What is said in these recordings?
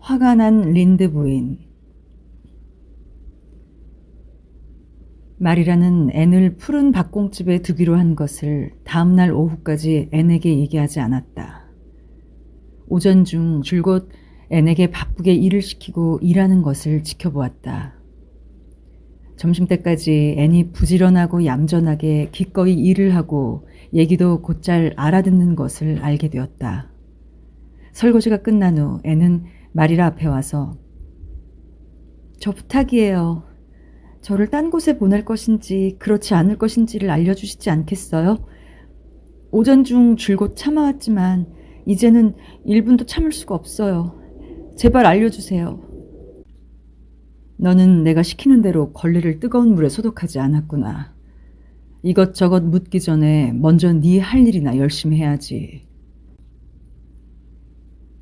화가 난 린드 부인. 마리라는 앤을 푸른 박공집에 두기로 한 것을 다음날 오후까지 앤에게 얘기하지 않았다. 오전 중 줄곧 앤에게 바쁘게 일을 시키고 일하는 것을 지켜보았다. 점심때까지 앤이 부지런하고 얌전하게 기꺼이 일을 하고 얘기도 곧잘 알아듣는 것을 알게 되었다. 설거지가 끝난 후 앤은 마리라 앞에 와서 저 부탁이에요. 저를 딴 곳에 보낼 것인지 그렇지 않을 것인지를 알려주시지 않겠어요? 오전 중 줄곧 참아왔지만 이제는 1분도 참을 수가 없어요. 제발 알려주세요. 너는 내가 시키는 대로 걸레를 뜨거운 물에 소독하지 않았구나. 이것저것 묻기 전에 먼저 네 할 일이나 열심히 해야지.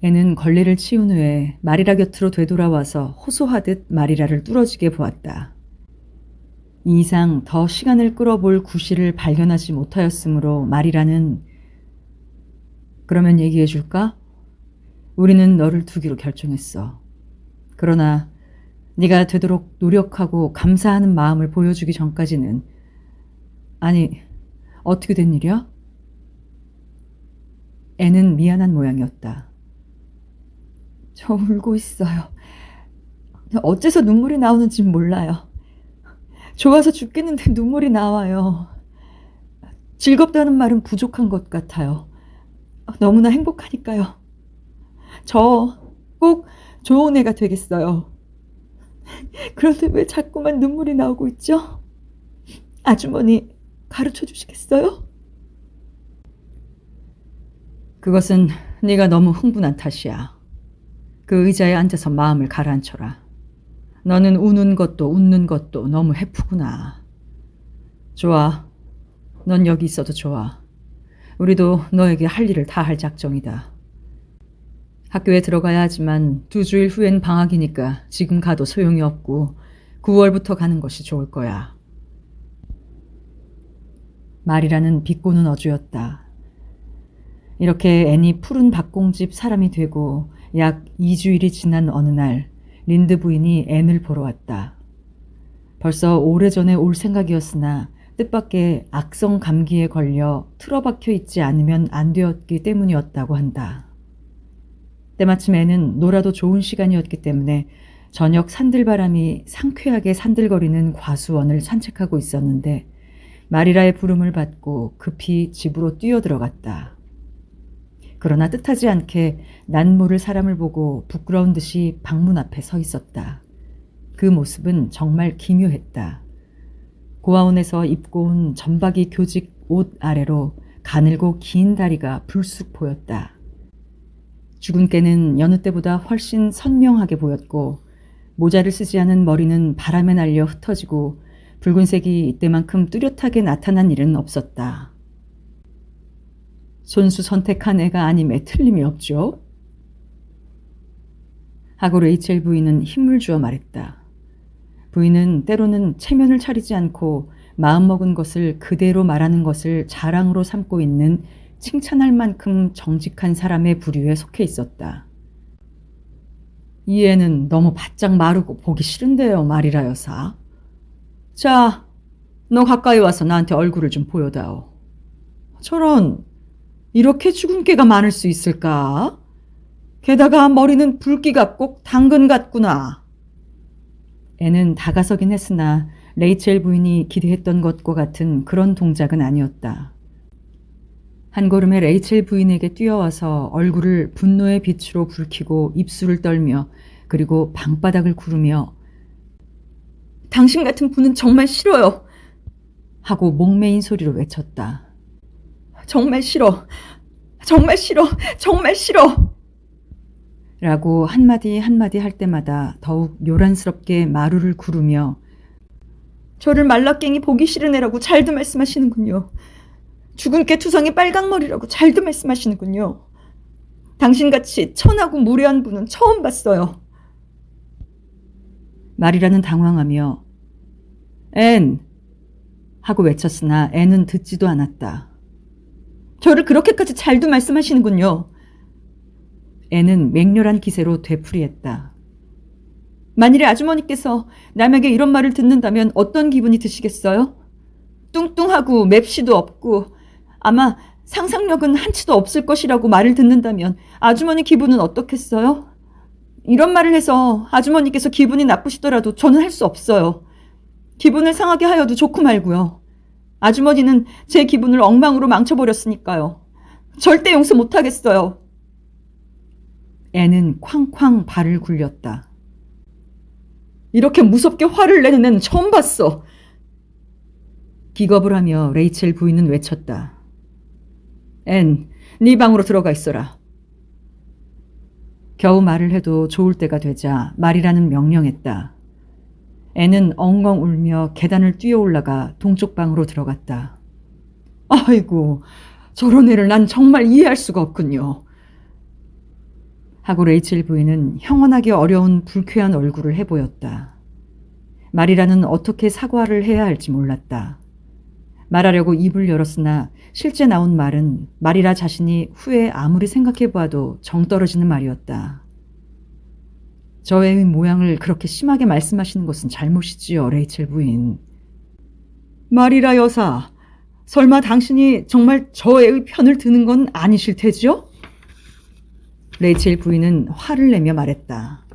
애는 걸레를 치운 후에 마리라 곁으로 되돌아와서 호소하듯 마리라를 뚫어지게 보았다. 이 이상 더 시간을 끌어볼 구실을 발견하지 못하였으므로 마리라는 그러면 얘기해 줄까? 우리는 너를 두기로 결정했어. 그러나 네가 되도록 노력하고 감사하는 마음을 보여주기 전까지는 아니, 어떻게 된 일이야? 애는 미안한 모양이었다. 저 울고 있어요. 어째서 눈물이 나오는지 몰라요. 좋아서 죽겠는데 눈물이 나와요. 즐겁다는 말은 부족한 것 같아요. 너무나 행복하니까요. 저 꼭 좋은 애가 되겠어요. 그런데 왜 자꾸만 눈물이 나오고 있죠? 아주머니 가르쳐 주시겠어요? 그것은 네가 너무 흥분한 탓이야. 그 의자에 앉아서 마음을 가라앉혀라. 너는 우는 것도 웃는 것도 너무 해프구나. 좋아. 넌 여기 있어도 좋아. 우리도 너에게 할 일을 다 할 작정이다. 학교에 들어가야 하지만 2주일 후엔 방학이니까 지금 가도 소용이 없고 9월부터 가는 것이 좋을 거야. 말이라는 비꼬는 어조였다. 이렇게 앤이 푸른 박공집 사람이 되고 약 2주일이 지난 어느 날 린드 부인이 앤을 보러 왔다. 벌써 오래전에 올 생각이었으나 뜻밖의 악성 감기에 걸려 틀어박혀 있지 않으면 안 되었기 때문이었다고 한다. 때마침 앤은 놀아도 좋은 시간이었기 때문에 저녁 산들바람이 상쾌하게 산들거리는 과수원을 산책하고 있었는데 마리라의 부름을 받고 급히 집으로 뛰어들어갔다. 그러나 뜻하지 않게 난 모를 사람을 보고 부끄러운 듯이 방문 앞에 서 있었다. 그 모습은 정말 기묘했다. 고아원에서 입고 온 점박이 교직 옷 아래로 가늘고 긴 다리가 불쑥 보였다. 주근깨는 여느 때보다 훨씬 선명하게 보였고 모자를 쓰지 않은 머리는 바람에 날려 흩어지고 붉은색이 이때만큼 뚜렷하게 나타난 일은 없었다. 손수 선택한 애가 아님에 틀림이 없죠. 하고 레이첼 부인은 힘을 주어 말했다. 부인은 때로는 체면을 차리지 않고 마음먹은 것을 그대로 말하는 것을 자랑으로 삼고 있는 칭찬할 만큼 정직한 사람의 부류에 속해 있었다. 이 애는 너무 바짝 마르고 보기 싫은데요, 마리라 여사. 자, 너 가까이 와서 나한테 얼굴을 좀 보여다오. 저런, 이렇게 주근깨가 많을 수 있을까? 게다가 머리는 붉기 같고 당근 같구나. 애는 다가서긴 했으나 레이첼 부인이 기대했던 것과 같은 그런 동작은 아니었다. 한 걸음에 레이첼 부인에게 뛰어와서 얼굴을 분노의 빛으로 붉히고 입술을 떨며 그리고 방바닥을 구르며 당신 같은 분은 정말 싫어요. 하고 목매인 소리로 외쳤다. 정말 싫어. 정말 싫어. 정말 싫어. 라고 한마디 한마디 할 때마다 더욱 요란스럽게 마루를 구르며 저를 말라깽이 보기 싫은 애라고 잘도 말씀하시는군요. 주근깨 투성이 빨강머리라고 잘도 말씀하시는군요. 당신같이 천하고 무례한 분은 처음 봤어요. 말이라는 당황하며 앤! 하고 외쳤으나 앤은 듣지도 않았다. 저를 그렇게까지 잘도 말씀하시는군요. 애는 맹렬한 기세로 되풀이했다. 만일에 아주머니께서 남에게 이런 말을 듣는다면 어떤 기분이 드시겠어요? 뚱뚱하고 맵시도 없고 아마 상상력은 한치도 없을 것이라고 말을 듣는다면 아주머니 기분은 어떻겠어요? 이런 말을 해서 아주머니께서 기분이 나쁘시더라도 저는 할 수 없어요. 기분을 상하게 하여도 좋고 말고요. 아주머니는 제 기분을 엉망으로 망쳐버렸으니까요. 절대 용서 못하겠어요. 애는 쾅쾅 발을 굴렸다. 이렇게 무섭게 화를 내는 애는 처음 봤어. 기겁을 하며 레이첼 부인은 외쳤다. 앤, 네 방으로 들어가 있어라. 겨우 말을 해도 좋을 때가 되자 말이라는 명령했다. 앤은 엉엉 울며 계단을 뛰어 올라가 동쪽 방으로 들어갔다. 아이고, 저런 애를 난 정말 이해할 수가 없군요. 하고 레이첼 부인은 형언하기 어려운 불쾌한 얼굴을 해보였다. 말이라는 어떻게 사과를 해야 할지 몰랐다. 말하려고 입을 열었으나 실제 나온 말은 말이라 자신이 후에 아무리 생각해보아도 정떨어지는 말이었다. 저 애의 모양을 그렇게 심하게 말씀하시는 것은 잘못이지요, 레이첼 부인. 말이라 여사, 설마 당신이 정말 저 애의 편을 드는 건 아니실 테지요? 레이첼 부인은 화를 내며 말했다.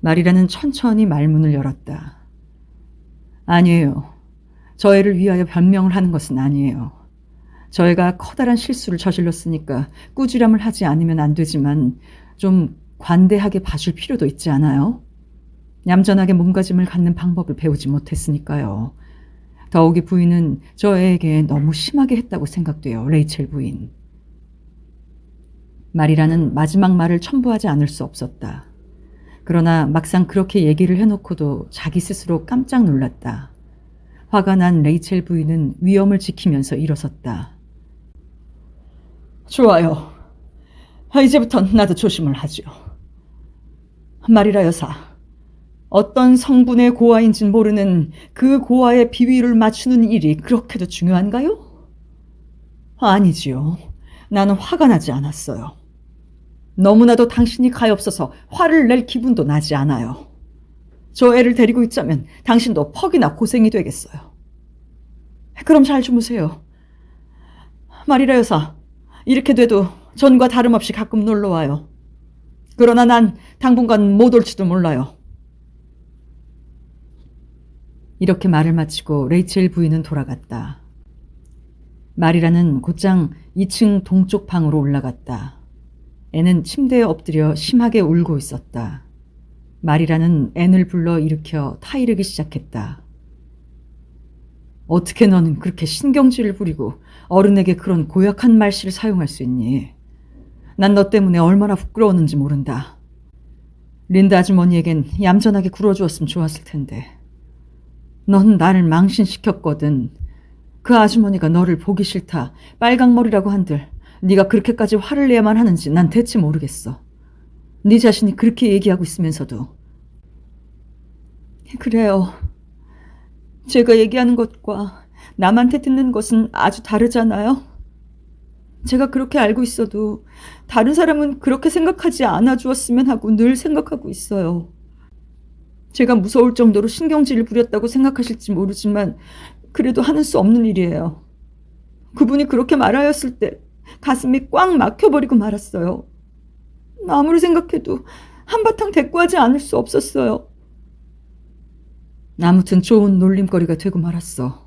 말이라는 천천히 말문을 열었다. 아니에요. 저 애를 위하여 변명을 하는 것은 아니에요. 저 애가 커다란 실수를 저질렀으니까 꾸지람을 하지 않으면 안 되지만 좀 관대하게 봐줄 필요도 있지 않아요? 얌전하게 몸가짐을 갖는 방법을 배우지 못했으니까요. 더욱이 부인은 저 애에게 너무 심하게 했다고 생각돼요, 레이첼 부인. 말이라는 마지막 말을 첨부하지 않을 수 없었다. 그러나 막상 그렇게 얘기를 해놓고도 자기 스스로 깜짝 놀랐다. 화가 난 레이첼 부인은 위엄을 지키면서 일어섰다. 좋아요. 이제부턴 나도 조심을 하죠. 말이라 여사, 어떤 성분의 고아인진 모르는 그 고아의 비위를 맞추는 일이 그렇게도 중요한가요? 아니지요. 나는 화가 나지 않았어요. 너무나도 당신이 가엾어서 화를 낼 기분도 나지 않아요. 저 애를 데리고 있자면 당신도 퍽이나 고생이 되겠어요. 그럼 잘 주무세요. 말이라 여사, 이렇게 돼도 전과 다름없이 가끔 놀러와요. 그러나 난 당분간 못 올지도 몰라요. 이렇게 말을 마치고 레이첼 부인은 돌아갔다. 말이라는 곧장 2층 동쪽 방으로 올라갔다. 애는 침대에 엎드려 심하게 울고 있었다. 말이라는 앤을 불러 일으켜 타이르기 시작했다. 어떻게 너는 그렇게 신경질을 부리고 어른에게 그런 고약한 말씨를 사용할 수 있니? 난 너 때문에 얼마나 부끄러웠는지 모른다. 린다 아주머니에겐 얌전하게 굴어주었으면 좋았을 텐데. 넌 나를 망신시켰거든. 그 아주머니가 너를 보기 싫다, 빨강머리라고 한들 네가 그렇게까지 화를 내야만 하는지 난 대체 모르겠어. 네 자신이 그렇게 얘기하고 있으면서도. 그래요. 제가 얘기하는 것과 남한테 듣는 것은 아주 다르잖아요. 제가 그렇게 알고 있어도 다른 사람은 그렇게 생각하지 않아 주었으면 하고 늘 생각하고 있어요. 제가 무서울 정도로 신경질을 부렸다고 생각하실지 모르지만 그래도 하는 수 없는 일이에요. 그분이 그렇게 말하였을 때 가슴이 꽉 막혀버리고 말았어요. 아무리 생각해도 한바탕 대꾸하지 않을 수 없었어요. 아무튼 좋은 놀림거리가 되고 말았어.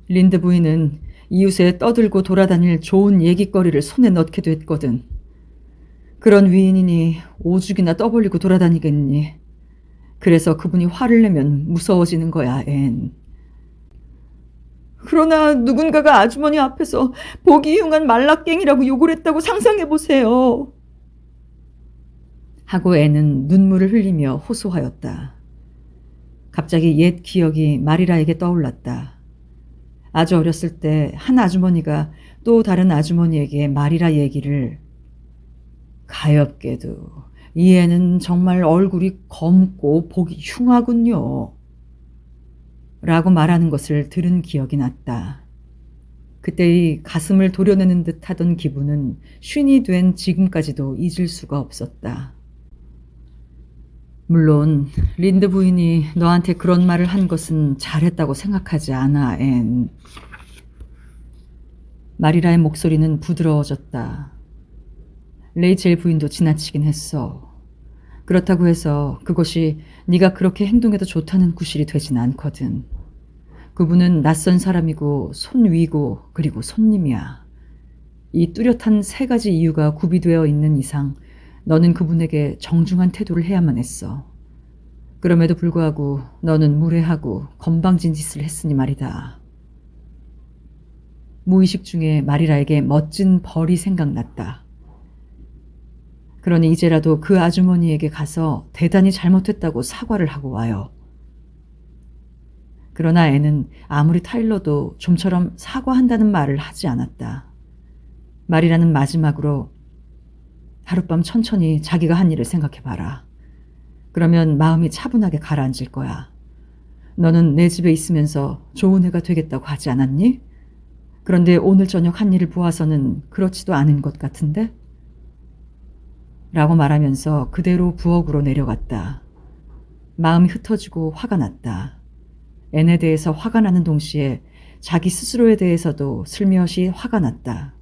린드 부인은 이웃에 떠들고 돌아다닐 좋은 얘기거리를 손에 넣게 됐거든. 그런 위인이니 오죽이나 떠벌리고 돌아다니겠니. 그래서 그분이 화를 내면 무서워지는 거야, 앤. 그러나 누군가가 아주머니 앞에서 보기 흉한 말라깽이라고 욕을 했다고 상상해보세요. 하고 앤은 눈물을 흘리며 호소하였다. 갑자기 옛 기억이 마리라에게 떠올랐다. 아주 어렸을 때 한 아주머니가 또 다른 아주머니에게 마리라 얘기를 가엾게도 이 애는 정말 얼굴이 검고 보기 흉하군요. 라고 말하는 것을 들은 기억이 났다. 그때의 가슴을 도려내는 듯 하던 기분은 쉰이 된 지금까지도 잊을 수가 없었다. 물론 린드 부인이 너한테 그런 말을 한 것은 잘했다고 생각하지 않아, 앤. 마리라의 목소리는 부드러워졌다. 레이첼 부인도 지나치긴 했어. 그렇다고 해서 그것이 네가 그렇게 행동해도 좋다는 구실이 되진 않거든. 그분은 낯선 사람이고 손위고 그리고 손님이야. 이 뚜렷한 세 가지 이유가 구비되어 있는 이상 너는 그분에게 정중한 태도를 해야만 했어. 그럼에도 불구하고 너는 무례하고 건방진 짓을 했으니 말이다. 무의식 중에 마리라에게 멋진 벌이 생각났다. 그러니 이제라도 그 아주머니에게 가서 대단히 잘못했다고 사과를 하고 와요. 그러나 애는 아무리 타일러도 좀처럼 사과한다는 말을 하지 않았다. 마리라는 마지막으로 하룻밤 천천히 자기가 한 일을 생각해봐라. 그러면 마음이 차분하게 가라앉을 거야. 너는 내 집에 있으면서 좋은 애가 되겠다고 하지 않았니? 그런데 오늘 저녁 한 일을 보아서는 그렇지도 않은 것 같은데? 라고 말하면서 그대로 부엌으로 내려갔다. 마음이 흩어지고 화가 났다. 앤에 대해서 화가 나는 동시에 자기 스스로에 대해서도 슬며시 화가 났다.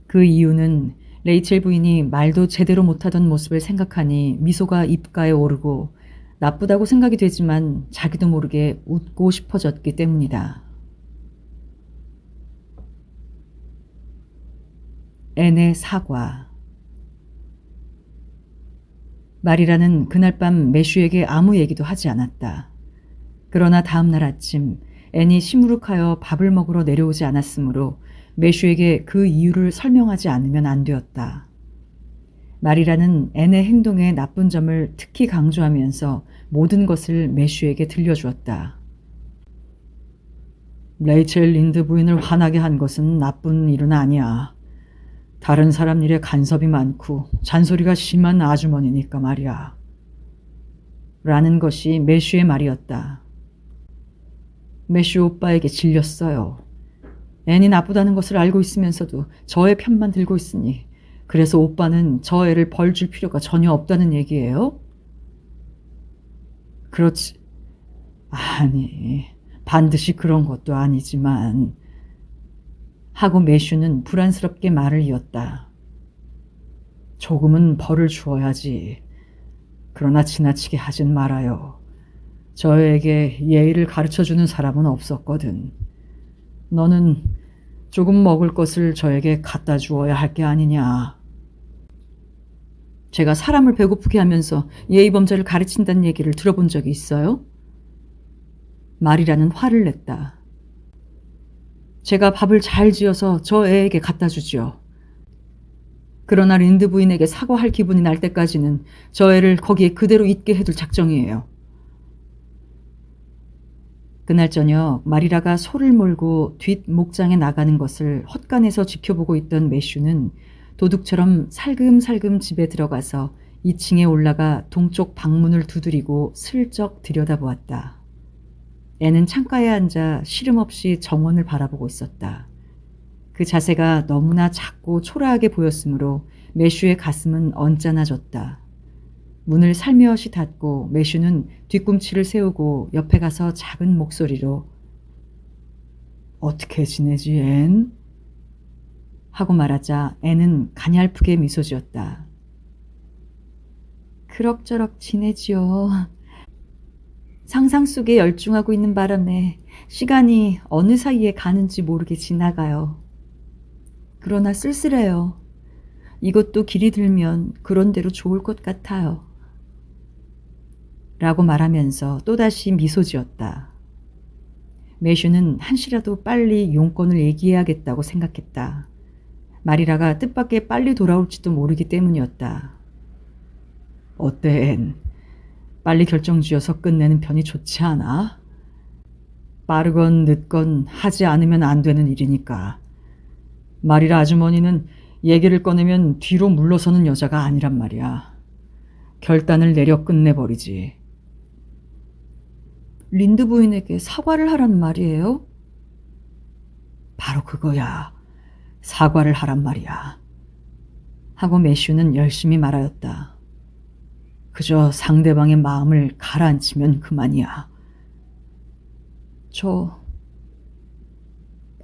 그 이유는 레이첼 부인이 말도 제대로 못하던 모습을 생각하니 미소가 입가에 오르고 나쁘다고 생각이 되지만 자기도 모르게 웃고 싶어졌기 때문이다. 앤의 사과. 마리라는 그날 밤 매슈에게 아무 얘기도 하지 않았다. 그러나 다음 날 아침 앤이 시무룩하여 밥을 먹으러 내려오지 않았으므로 매슈에게 그 이유를 설명하지 않으면 안 되었다. 마리라는 앤의 행동의 나쁜 점을 특히 강조하면서 모든 것을 매슈에게 들려주었다. 레이첼 린드 부인을 화나게 한 것은 나쁜 일은 아니야. 다른 사람 일에 간섭이 많고 잔소리가 심한 아주머니니까 말이야. 라는 것이 매슈의 말이었다. 매슈 오빠에게 질렸어요. 앤이 나쁘다는 것을 알고 있으면서도 저의 편만 들고 있으니 그래서 오빠는 저 애를 벌 줄 필요가 전혀 없다는 얘기예요? 그렇지. 아니, 반드시 그런 것도 아니지만 하고 매슈는 불안스럽게 말을 이었다. 조금은 벌을 주어야지. 그러나 지나치게 하진 말아요. 저에게 예의를 가르쳐주는 사람은 없었거든. 너는 조금 먹을 것을 저에게 갖다 주어야 할 게 아니냐. 제가 사람을 배고프게 하면서 예의범절을 가르친다는 얘기를 들어본 적이 있어요? 말이라는 화를 냈다. 제가 밥을 잘 지어서 저 애에게 갖다 주지요. 그러나 린드 부인에게 사과할 기분이 날 때까지는 저 애를 거기에 그대로 있게 해둘 작정이에요. 그날 저녁 마리라가 소를 몰고 뒷 목장에 나가는 것을 헛간에서 지켜보고 있던 매슈는 도둑처럼 살금살금 집에 들어가서 2층에 올라가 동쪽 방문을 두드리고 슬쩍 들여다보았다. 애는 창가에 앉아 시름없이 정원을 바라보고 있었다. 그 자세가 너무나 작고 초라하게 보였으므로 매슈의 가슴은 언짢아졌다. 문을 살며시 닫고 매슈는 뒤꿈치를 세우고 옆에 가서 작은 목소리로 어떻게 지내지 앤? 하고 말하자 애는 가냘프게 미소 지었다. 그럭저럭 지내지요. 상상 속에 열중하고 있는 바람에 시간이 어느 사이에 가는지 모르게 지나가요. 그러나 쓸쓸해요. 이것도 길이 들면 그런 대로 좋을 것 같아요. 라고 말하면서 또다시 미소 지었다. 매슈는 한시라도 빨리 용건을 얘기해야겠다고 생각했다. 마리라가 뜻밖의 빨리 돌아올지도 모르기 때문이었다. 어때 앤? 빨리 결정 지어서 끝내는 편이 좋지 않아? 빠르건 늦건 하지 않으면 안 되는 일이니까. 마리라 아주머니는 얘기를 꺼내면 뒤로 물러서는 여자가 아니란 말이야. 결단을 내려 끝내버리지. 린드 부인에게 사과를 하란 말이에요? 바로 그거야. 사과를 하란 말이야. 하고 매슈는 열심히 말하였다. 그저 상대방의 마음을 가라앉히면 그만이야. 저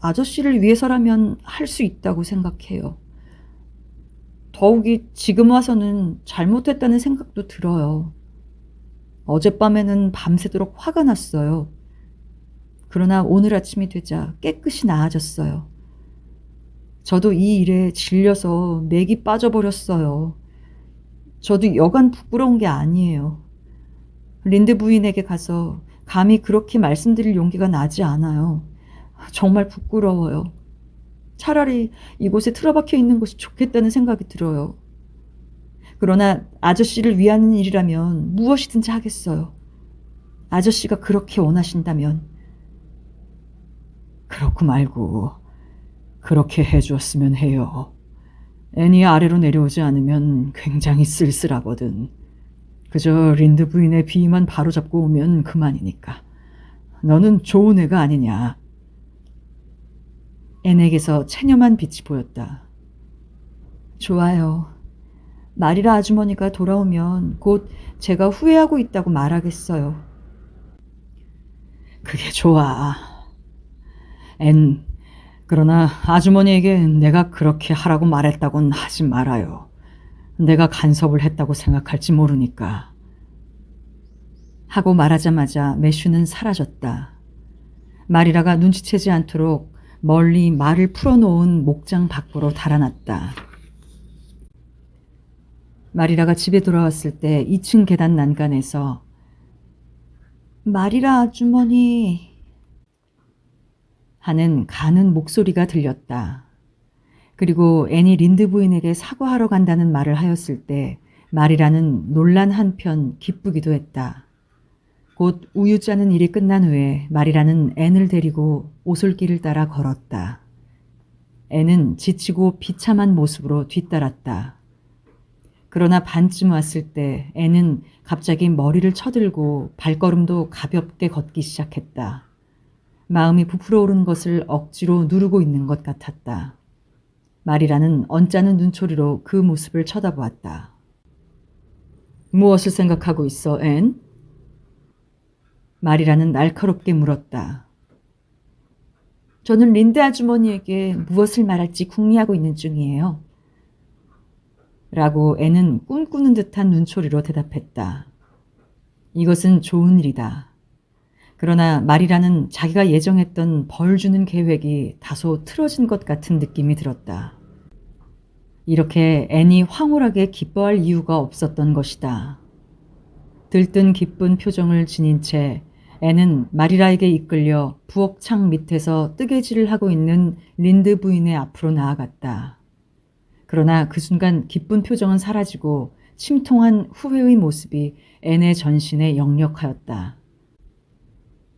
아저씨를 위해서라면 할 수 있다고 생각해요. 더욱이 지금 와서는 잘못했다는 생각도 들어요. 어젯밤에는 밤새도록 화가 났어요. 그러나 오늘 아침이 되자 깨끗이 나아졌어요. 저도 이 일에 질려서 맥이 빠져버렸어요. 저도 여간 부끄러운 게 아니에요. 린드 부인에게 가서 감히 그렇게 말씀드릴 용기가 나지 않아요. 정말 부끄러워요. 차라리 이곳에 틀어박혀 있는 것이 좋겠다는 생각이 들어요. 그러나 아저씨를 위하는 일이라면 무엇이든지 하겠어요. 아저씨가 그렇게 원하신다면. 그렇고 말고 그렇게 해주었으면 해요. 애니 아래로 내려오지 않으면 굉장히 쓸쓸하거든. 그저 린드 부인의 비위만 바로잡고 오면 그만이니까. 너는 좋은 애가 아니냐. 앤에게서 체념한 빛이 보였다. 좋아요. 마리라 아주머니가 돌아오면 곧 제가 후회하고 있다고 말하겠어요. 그게 좋아. 앤, 그러나 아주머니에게 내가 그렇게 하라고 말했다곤 하지 말아요. 내가 간섭을 했다고 생각할지 모르니까. 하고 말하자마자 매슈는 사라졌다. 마리라가 눈치채지 않도록 멀리 말을 풀어놓은 목장 밖으로 달아났다. 마리라가 집에 돌아왔을 때 2층 계단 난간에서 마리라 아주머니 하는 가는 목소리가 들렸다. 그리고 애니 린드 부인에게 사과하러 간다는 말을 하였을 때 마리라는 놀란 한편 기쁘기도 했다. 곧 우유 짜는 일이 끝난 후에 마리라는 앤을 데리고 오솔길을 따라 걸었다. 앤은 지치고 비참한 모습으로 뒤따랐다. 그러나 반쯤 왔을 때 앤은 갑자기 머리를 쳐들고 발걸음도 가볍게 걷기 시작했다. 마음이 부풀어 오른 것을 억지로 누르고 있는 것 같았다. 마리라는 언짢은 눈초리로 그 모습을 쳐다보았다. 무엇을 생각하고 있어, 앤? 마리라는 날카롭게 물었다. 저는 린드 아주머니에게 무엇을 말할지 궁리하고 있는 중이에요. 라고 앤은 꿈꾸는 듯한 눈초리로 대답했다. 이것은 좋은 일이다. 그러나 마리라는 자기가 예정했던 벌 주는 계획이 다소 틀어진 것 같은 느낌이 들었다. 이렇게 앤이 황홀하게 기뻐할 이유가 없었던 것이다. 들뜬 기쁜 표정을 지닌 채 앤은 마리라에게 이끌려 부엌창 밑에서 뜨개질을 하고 있는 린드 부인의 앞으로 나아갔다. 그러나 그 순간 기쁜 표정은 사라지고 침통한 후회의 모습이 앤의 전신에 역력하였다.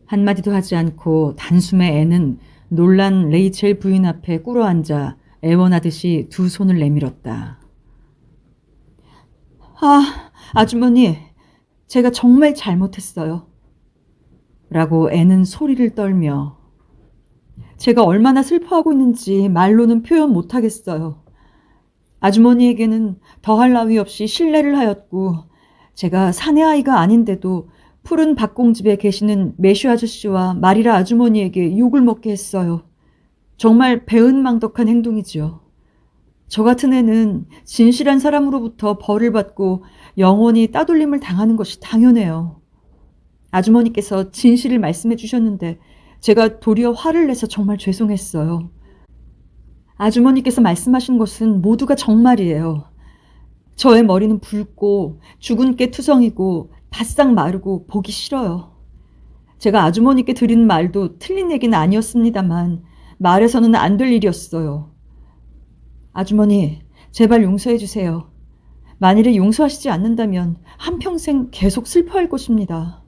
한마디도 하지 않고 단숨에 앤은 놀란 레이첼 부인 앞에 꿇어앉아 애원하듯이 두 손을 내밀었다. 아주머니, 제가 정말 잘못했어요. 라고 앤은 소리를 떨며 제가 얼마나 슬퍼하고 있는지 말로는 표현 못하겠어요. 아주머니에게는 더할 나위 없이 신뢰를 하였고 제가 사내 아이가 아닌데도 푸른 박공집에 계시는 매슈 아저씨와 마리라 아주머니에게 욕을 먹게 했어요. 정말 배은망덕한 행동이지요. 저 같은 애는 진실한 사람으로부터 벌을 받고 영원히 따돌림을 당하는 것이 당연해요. 아주머니께서 진실을 말씀해 주셨는데 제가 도리어 화를 내서 정말 죄송했어요. 아주머니께서 말씀하신 것은 모두가 정말이에요. 저의 머리는 붉고 죽은 깨 투성이고 바싹 마르고 보기 싫어요. 제가 아주머니께 드린 말도 틀린 얘기는 아니었습니다만 말해서는 안 될 일이었어요. 아주머니, 제발 용서해 주세요. 만일에 용서하시지 않는다면 한평생 계속 슬퍼할 것입니다.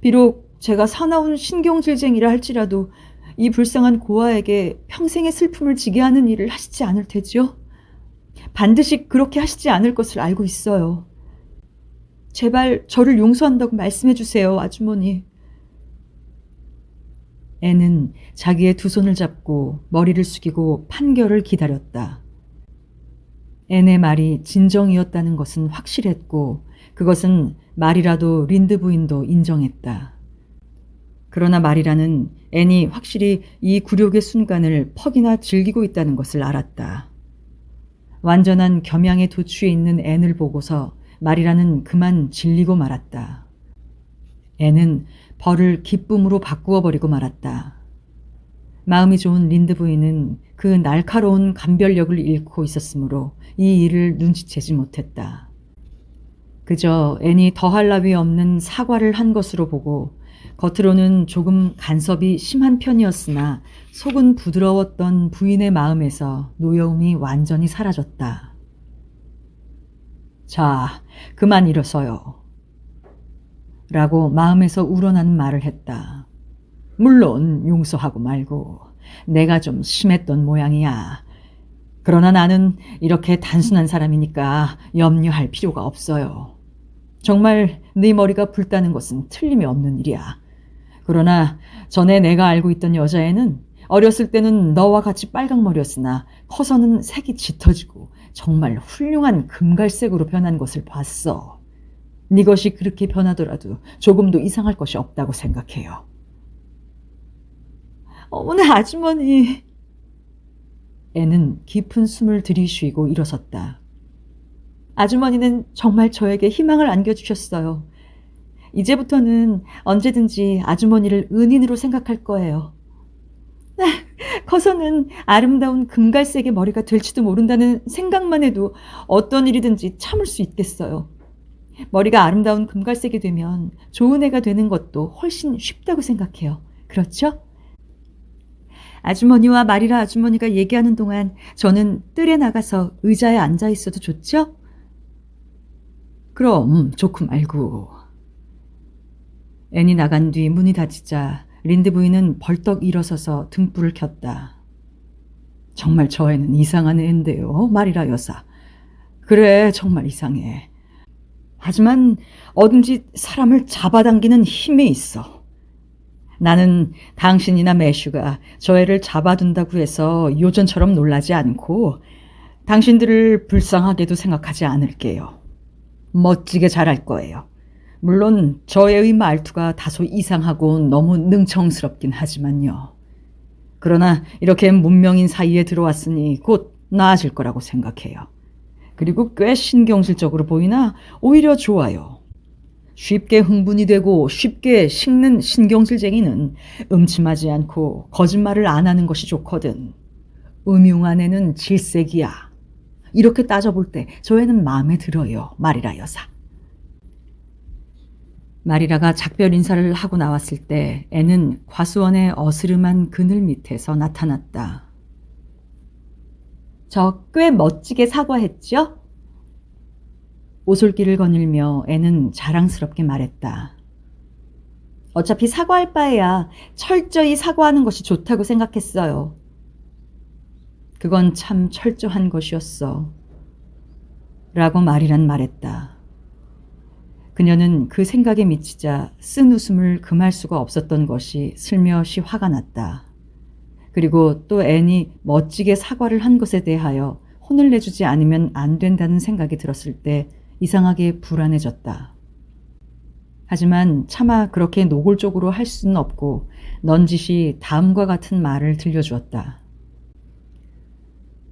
비록 제가 사나운 신경질쟁이라 할지라도 이 불쌍한 고아에게 평생의 슬픔을 지게 하는 일을 하시지 않을 테지요? 반드시 그렇게 하시지 않을 것을 알고 있어요. 제발 저를 용서한다고 말씀해 주세요, 아주머니. 애는 자기의 두 손을 잡고 머리를 숙이고 판결을 기다렸다. 앤의 말이 진정이었다는 것은 확실했고 그것은 말이라도 린드 부인도 인정했다. 그러나 말이라는 앤이 확실히 이 굴욕의 순간을 퍽이나 즐기고 있다는 것을 알았다. 완전한 겸양에 도취해 있는 앤을 보고서 말이라는 그만 질리고 말았다. 앤은 벌을 기쁨으로 바꾸어 버리고 말았다. 마음이 좋은 린드 부인은 그 날카로운 감별력을 잃고 있었으므로 이 일을 눈치채지 못했다. 그저 앤이 더할 나위 없는 사과를 한 것으로 보고 겉으로는 조금 간섭이 심한 편이었으나 속은 부드러웠던 부인의 마음에서 노여움이 완전히 사라졌다. 자, 그만 일어서요. 라고 마음에서 우러나는 말을 했다. 물론 용서하고 말고 내가 좀 심했던 모양이야. 그러나 나는 이렇게 단순한 사람이니까 염려할 필요가 없어요. 정말 네 머리가 붉다는 것은 틀림이 없는 일이야. 그러나 전에 내가 알고 있던 여자애는 어렸을 때는 너와 같이 빨강머리였으나 커서는 색이 짙어지고 정말 훌륭한 금갈색으로 변한 것을 봤어. 네 것이 그렇게 변하더라도 조금도 이상할 것이 없다고 생각해요. 어머나 아주머니. 애는 깊은 숨을 들이쉬고 일어섰다. 아주머니는 정말 저에게 희망을 안겨주셨어요. 이제부터는 언제든지 아주머니를 은인으로 생각할 거예요. 커서는 아름다운 금갈색의 머리가 될지도 모른다는 생각만 해도 어떤 일이든지 참을 수 있겠어요. 머리가 아름다운 금갈색이 되면 좋은 애가 되는 것도 훨씬 쉽다고 생각해요. 그렇죠? 아주머니와 마리라 아주머니가 얘기하는 동안 저는 뜰에 나가서 의자에 앉아 있어도 좋죠? 그럼 좋고 말고. 앤이 나간 뒤 문이 닫히자 린드 부인은 벌떡 일어서서 등불을 켰다. 정말 저 애는 이상한 애인데요, 마리라 여사. 그래, 정말 이상해. 하지만 어딘지 사람을 잡아당기는 힘이 있어. 나는 당신이나 매슈가 저 애를 잡아둔다고 해서 요전처럼 놀라지 않고 당신들을 불쌍하게도 생각하지 않을게요. 멋지게 잘할 거예요. 물론 저 애의 말투가 다소 이상하고 너무 능청스럽긴 하지만요. 그러나 이렇게 문명인 사이에 들어왔으니 곧 나아질 거라고 생각해요. 그리고 꽤 신경질적으로 보이나 오히려 좋아요. 쉽게 흥분이 되고 쉽게 식는 신경질쟁이는 음침하지 않고 거짓말을 안 하는 것이 좋거든. 음흉한 애는 질색이야. 이렇게 따져볼 때 저 애는 마음에 들어요, 마리라 여사. 마리라가 작별 인사를 하고 나왔을 때 애는 과수원의 어스름한 그늘 밑에서 나타났다. 저 꽤 멋지게 사과했죠? 오솔길을 거닐며 애는 자랑스럽게 말했다. 어차피 사과할 바에야 철저히 사과하는 것이 좋다고 생각했어요. 그건 참 철저한 것이었어. 라고 마리란 말했다. 그녀는 그 생각에 미치자 쓴 웃음을 금할 수가 없었던 것이 슬며시 화가 났다. 그리고 또 앤이 멋지게 사과를 한 것에 대하여 혼을 내주지 않으면 안 된다는 생각이 들었을 때 이상하게 불안해졌다. 하지만 차마 그렇게 노골적으로 할 수는 없고 넌지시 다음과 같은 말을 들려주었다.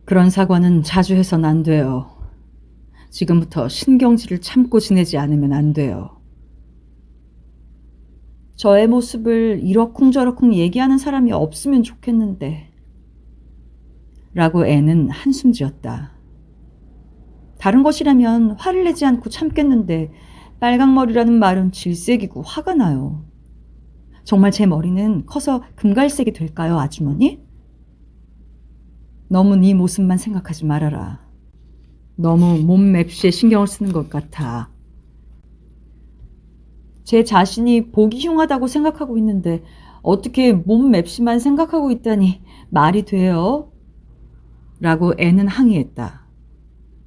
그런 사과는 자주 해선 안 돼요. 지금부터 신경질을 참고 지내지 않으면 안 돼요. 저의 모습을 이러쿵저러쿵 얘기하는 사람이 없으면 좋겠는데. 라고 애는 한숨 지었다. 다른 것이라면 화를 내지 않고 참겠는데 빨강머리라는 말은 질색이고 화가 나요. 정말 제 머리는 커서 금갈색이 될까요, 아주머니? 너무 네 모습만 생각하지 말아라. 너무 몸 맵시에 신경을 쓰는 것 같아. 제 자신이 보기 흉하다고 생각하고 있는데 어떻게 몸 맵시만 생각하고 있다니 말이 돼요? 라고 애는 항의했다.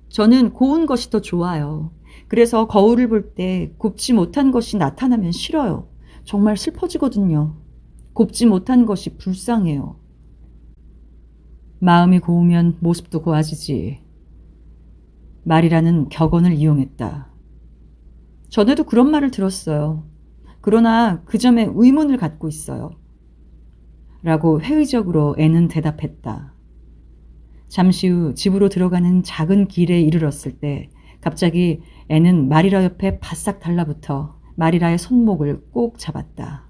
저는 고운 것이 더 좋아요. 그래서 거울을 볼 때 곱지 못한 것이 나타나면 싫어요. 정말 슬퍼지거든요. 곱지 못한 것이 불쌍해요. 마음이 고우면 모습도 고와지지. 말이라는 격언을 이용했다. 전에도 그런 말을 들었어요. 그러나 그 점에 의문을 갖고 있어요. 라고 회의적으로 애는 대답했다. 잠시 후 집으로 들어가는 작은 길에 이르렀을 때 갑자기 애는 마리라 옆에 바싹 달라붙어 마리라의 손목을 꼭 잡았다.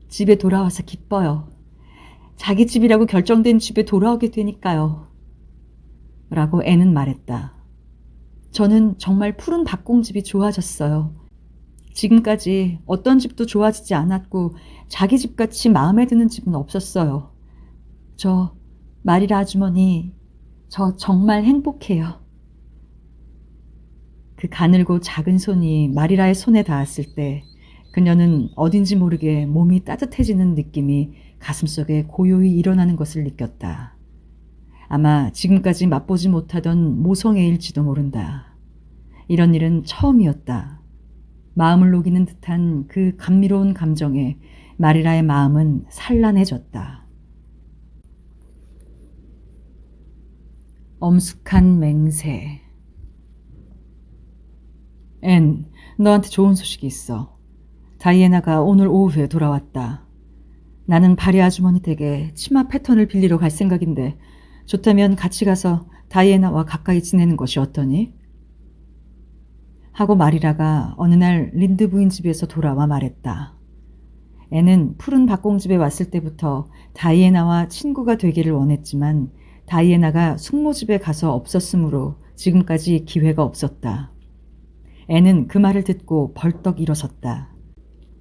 집에 돌아와서 기뻐요. 자기 집이라고 결정된 집에 돌아오게 되니까요. 라고 애는 말했다. 저는 정말 푸른 박공집이 좋아졌어요. 지금까지 어떤 집도 좋아지지 않았고 자기 집같이 마음에 드는 집은 없었어요. 저 마리라 아주머니, 저 정말 행복해요. 그 가늘고 작은 손이 마리라의 손에 닿았을 때 그녀는 어딘지 모르게 몸이 따뜻해지는 느낌이 가슴속에 고요히 일어나는 것을 느꼈다. 아마 지금까지 맛보지 못하던 모성애일지도 모른다. 이런 일은 처음이었다. 마음을 녹이는 듯한 그 감미로운 감정에 마리라의 마음은 산란해졌다. 엄숙한 맹세. 앤, 너한테 좋은 소식이 있어. 다이애나가 오늘 오후에 돌아왔다. 나는 바리 아주머니 댁에 치마 패턴을 빌리러 갈 생각인데 좋다면 같이 가서 다이애나와 가까이 지내는 것이 어떠니? 하고 마리라가 어느 날 린드 부인 집에서 돌아와 말했다. 애는 푸른 박공집에 왔을 때부터 다이애나와 친구가 되기를 원했지만 다이애나가 숙모집에 가서 없었으므로 지금까지 기회가 없었다. 애는 그 말을 듣고 벌떡 일어섰다.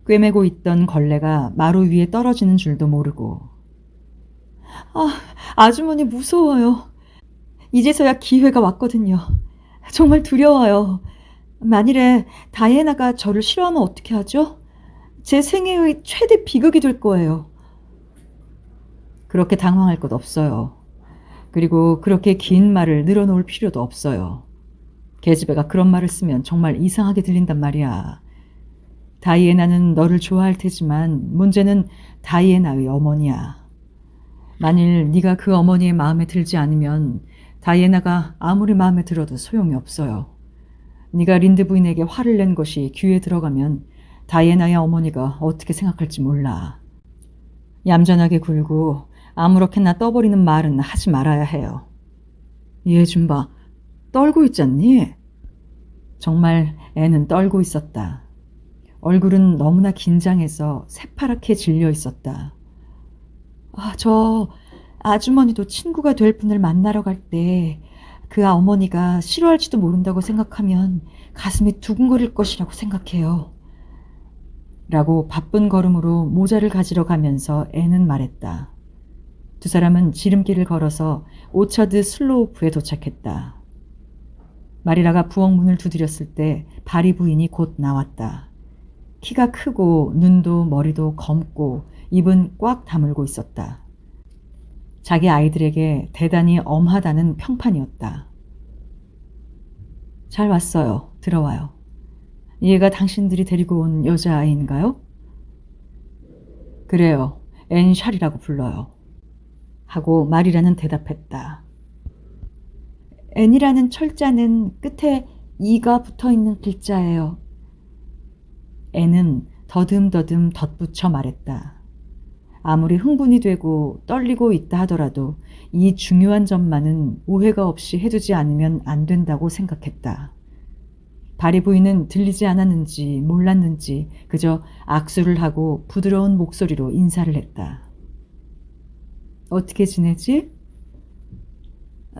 꿰매고 있던 걸레가 마루 위에 떨어지는 줄도 모르고. 아주머니 무서워요. 이제서야 기회가 왔거든요. 정말 두려워요. 만일에 다이애나가 저를 싫어하면 어떻게 하죠? 제 생애의 최대 비극이 될 거예요. 그렇게 당황할 것 없어요. 그리고 그렇게 긴 말을 늘어놓을 필요도 없어요. 계집애가 그런 말을 쓰면 정말 이상하게 들린단 말이야. 다이애나는 너를 좋아할 테지만 문제는 다이애나의 어머니야. 만일 네가 그 어머니의 마음에 들지 않으면 다이애나가 아무리 마음에 들어도 소용이 없어요. 네가 린드 부인에게 화를 낸 것이 귀에 들어가면 다이애나의 어머니가 어떻게 생각할지 몰라. 얌전하게 굴고 아무렇게나 떠버리는 말은 하지 말아야 해요. 얘 좀 봐. 떨고 있잖니? 정말 애는 떨고 있었다. 얼굴은 너무나 긴장해서 새파랗게 질려 있었다. 저 아주머니도 친구가 될 분을 만나러 갈 때 그 어머니가 싫어할지도 모른다고 생각하면 가슴이 두근거릴 것이라고 생각해요. 라고 바쁜 걸음으로 모자를 가지러 가면서 애는 말했다. 두 사람은 지름길을 걸어서 오처드 슬로우프에 도착했다. 마리라가 부엌문을 두드렸을 때 바리 부인이 곧 나왔다. 키가 크고 눈도 머리도 검고 입은 꽉 다물고 있었다. 자기 아이들에게 대단히 엄하다는 평판이었다. 잘 왔어요. 들어와요. 얘가 당신들이 데리고 온 여자아이인가요? 그래요. 앤 샬이라고 불러요. 하고 마리라는 대답했다. 앤이라는 철자는 끝에 이가 붙어있는 글자예요. 앤은 더듬더듬 덧붙여 말했다. 아무리 흥분이 되고 떨리고 있다 하더라도 이 중요한 점만은 오해가 없이 해두지 않으면 안 된다고 생각했다. 바리 부인은 들리지 않았는지 몰랐는지 그저 악수를 하고 부드러운 목소리로 인사를 했다. 어떻게 지내지?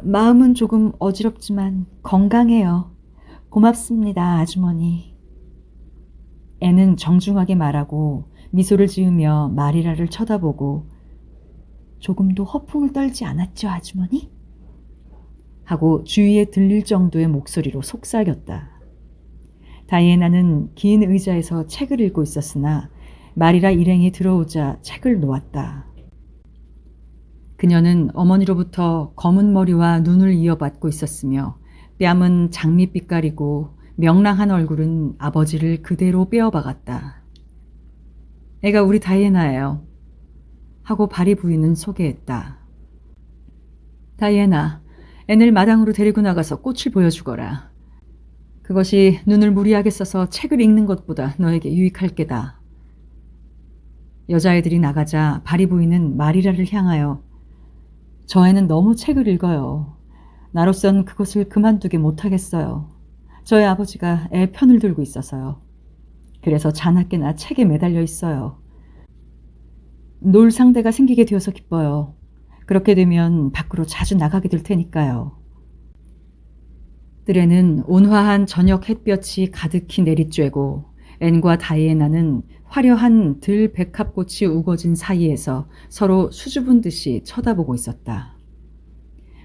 마음은 조금 어지럽지만 건강해요. 고맙습니다, 아주머니. 애는 정중하게 말하고 미소를 지으며 마리라를 쳐다보고 조금도 허풍을 떨지 않았죠, 아주머니? 하고 주위에 들릴 정도의 목소리로 속삭였다. 다이애나는 긴 의자에서 책을 읽고 있었으나 마리라 일행이 들어오자 책을 놓았다. 그녀는 어머니로부터 검은 머리와 눈을 이어받고 있었으며 뺨은 장밋빛깔이고 명랑한 얼굴은 아버지를 그대로 빼어박았다. 애가 우리 다이애나예요. 하고 바리 부인은 소개했다. 다이애나, 앤을 마당으로 데리고 나가서 꽃을 보여주거라. 그것이 눈을 무리하게 써서 책을 읽는 것보다 너에게 유익할 게다. 여자애들이 나가자 바리 부인은 마리라를 향하여 저 애는 너무 책을 읽어요. 나로선 그것을 그만두게 못하겠어요. 저희 아버지가 애 편을 들고 있어서요. 그래서 자나깨나 책에 매달려 있어요. 놀 상대가 생기게 되어서 기뻐요. 그렇게 되면 밖으로 자주 나가게 될 테니까요. 뜰에는 온화한 저녁 햇볕이 가득히 내리쬐고 앤과 다이애나는 화려한 들 백합꽃이 우거진 사이에서 서로 수줍은 듯이 쳐다보고 있었다.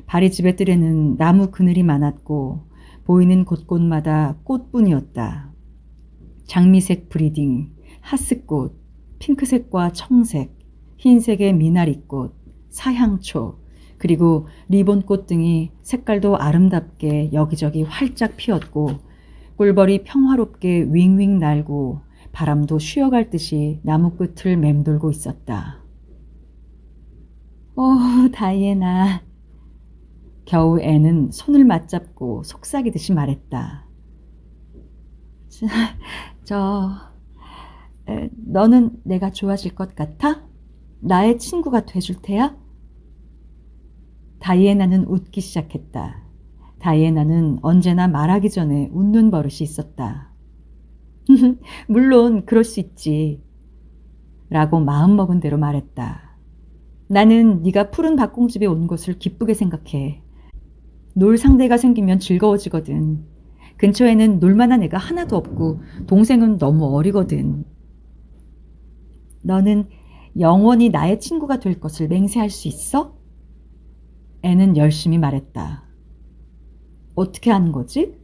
바리집의 뜰에는 나무 그늘이 많았고 보이는 곳곳마다 꽃뿐이었다. 장미색 브리딩, 하스꽃, 핑크색과 청색, 흰색의 미나리꽃, 사향초, 그리고 리본꽃 등이 색깔도 아름답게 여기저기 활짝 피었고 꿀벌이 평화롭게 윙윙 날고 바람도 쉬어갈 듯이 나무 끝을 맴돌고 있었다. 다이애나. 겨우 애는 손을 맞잡고 속삭이듯이 말했다. 너는 내가 좋아질 것 같아? 나의 친구가 돼줄 테야? 다이애나는 웃기 시작했다. 다이애나는 언제나 말하기 전에 웃는 버릇이 있었다. 물론 그럴 수 있지. 라고 마음먹은 대로 말했다. 나는 네가 푸른 박공집에 온 것을 기쁘게 생각해. 놀 상대가 생기면 즐거워지거든. 근처에는 놀만한 애가 하나도 없고 동생은 너무 어리거든. 너는 영원히 나의 친구가 될 것을 맹세할 수 있어? 애는 열심히 말했다. 어떻게 하는 거지?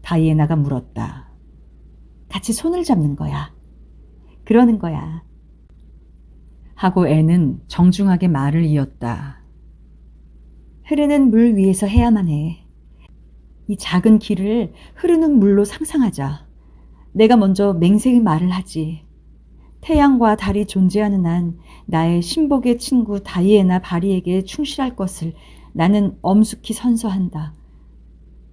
다이애나가 물었다. 같이 손을 잡는 거야. 그러는 거야. 하고 애는 정중하게 말을 이었다. 흐르는 물 위에서 해야만 해. 이 작은 길을 흐르는 물로 상상하자. 내가 먼저 맹세의 말을 하지. 태양과 달이 존재하는 한 나의 신복의 친구 다이애나 바리에게 충실할 것을 나는 엄숙히 선서한다.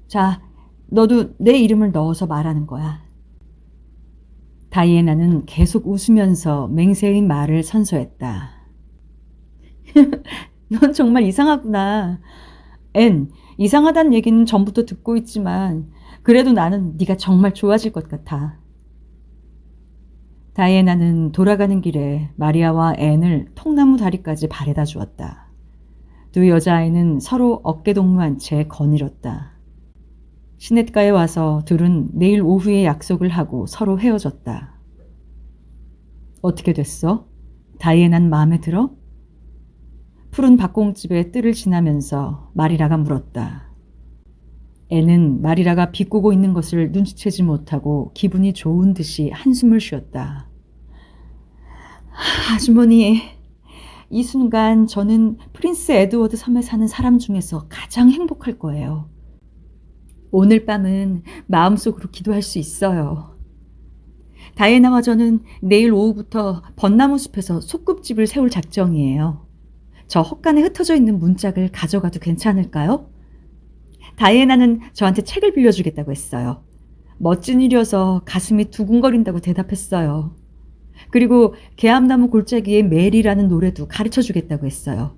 자, 너도 내 이름을 넣어서 말하는 거야. 다이애나는 계속 웃으면서 맹세의 말을 선서했다. 넌 정말 이상하구나. 앤, 이상하다는 얘기는 전부터 듣고 있지만 그래도 나는 네가 정말 좋아질 것 같아. 다이애나는 돌아가는 길에 마리아와 앤을 통나무 다리까지 바래다 주었다. 두 여자아이는 서로 어깨 동무한 채 거닐었다. 시냇가에 와서 둘은 내일 오후에 약속을 하고 서로 헤어졌다. 어떻게 됐어? 다이애나는 마음에 들어? 푸른 박공집의 뜰을 지나면서 마리라가 물었다. 애는 마리라가 비꼬고 있는 것을 눈치채지 못하고 기분이 좋은 듯이 한숨을 쉬었다. 아주머니, 이 순간 저는 프린스 에드워드 섬에 사는 사람 중에서 가장 행복할 거예요. 오늘 밤은 마음속으로 기도할 수 있어요. 다이애나와 저는 내일 오후부터 벚나무 숲에서 소꿉집을 세울 작정이에요. 저 헛간에 흩어져 있는 문짝을 가져가도 괜찮을까요? 다이애나는 저한테 책을 빌려주겠다고 했어요. 멋진 일이어서 가슴이 두근거린다고 대답했어요. 그리고 개암나무 골짜기에 메리라는 노래도 가르쳐주겠다고 했어요.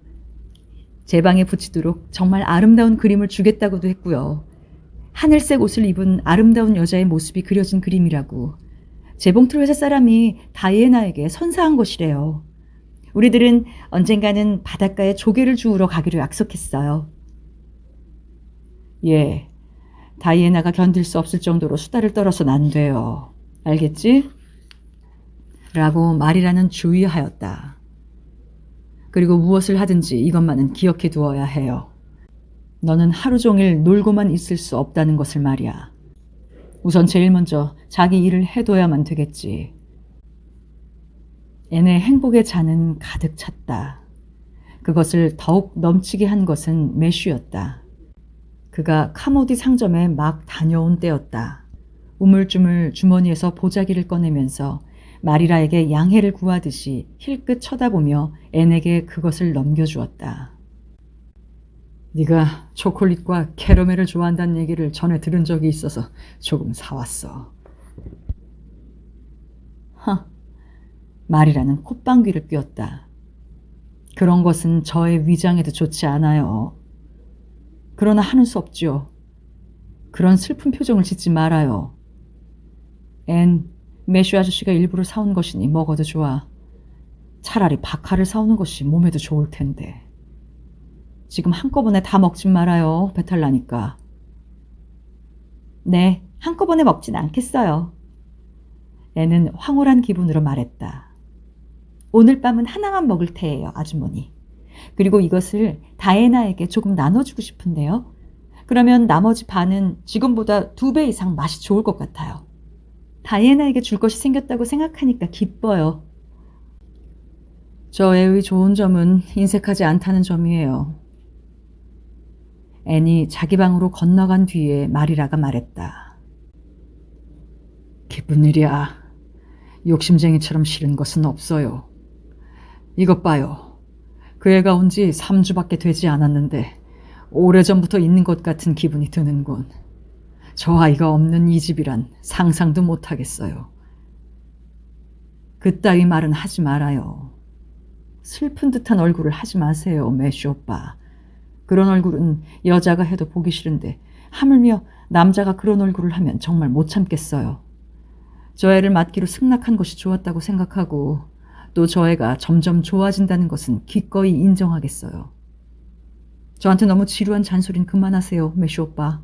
제 방에 붙이도록 정말 아름다운 그림을 주겠다고도 했고요. 하늘색 옷을 입은 아름다운 여자의 모습이 그려진 그림이라고. 재봉틀 회사 사람이 다이애나에게 선사한 것이래요. 우리들은 언젠가는 바닷가에 조개를 주우러 가기로 약속했어요. 예, 다이애나가 견딜 수 없을 정도로 수다를 떨어서는 안 돼요. 알겠지? 라고 마리라는 주의하였다. 그리고 무엇을 하든지 이것만은 기억해 두어야 해요. 너는 하루 종일 놀고만 있을 수 없다는 것을 말이야. 우선 제일 먼저 자기 일을 해둬야만 되겠지. 애의 행복의 잔은 가득 찼다. 그것을 더욱 넘치게 한 것은 매슈였다. 그가 카모디 상점에 막 다녀온 때였다. 우물쭈물 주머니에서 보자기를 꺼내면서 마리라에게 양해를 구하듯이 힐끗 쳐다보며 앤에게 그것을 넘겨주었다. 네가 초콜릿과 캐러멜을 좋아한다는 얘기를 전에 들은 적이 있어서 조금 사왔어. 허, 마리라는 콧방귀를 뀌었다. 그런 것은 저의 위장에도 좋지 않아요. 그러나 하는 수 없죠. 그런 슬픈 표정을 짓지 말아요. 앤, 매슈 아저씨가 일부러 사온 것이니 먹어도 좋아. 차라리 박하를 사오는 것이 몸에도 좋을 텐데. 지금 한꺼번에 다 먹진 말아요. 배탈 나니까. 네, 한꺼번에 먹진 않겠어요. 앤은 황홀한 기분으로 말했다. 오늘 밤은 하나만 먹을 테예요, 아주머니. 그리고 이것을 다이애나에게 조금 나눠주고 싶은데요. 그러면 나머지 반은 지금보다 2배 이상 맛이 좋을 것 같아요. 다이애나에게 줄 것이 생겼다고 생각하니까 기뻐요. 저 애의 좋은 점은 인색하지 않다는 점이에요. 앤이 자기 방으로 건너간 뒤에 마리라가 말했다. 기쁜 일이야. 욕심쟁이처럼 싫은 것은 없어요. 이것 봐요. 그 애가 온 지 3주밖에 되지 않았는데 오래전부터 있는 것 같은 기분이 드는군. 저 아이가 없는 이 집이란 상상도 못하겠어요. 그따위 말은 하지 말아요. 슬픈 듯한 얼굴을 하지 마세요, 매슈 오빠. 그런 얼굴은 여자가 해도 보기 싫은데 하물며 남자가 그런 얼굴을 하면 정말 못 참겠어요. 저 애를 맞기로 승낙한 것이 좋았다고 생각하고 또 저 애가 점점 좋아진다는 것은 기꺼이 인정하겠어요. 저한테 너무 지루한 잔소리는 그만하세요, 매슈 오빠.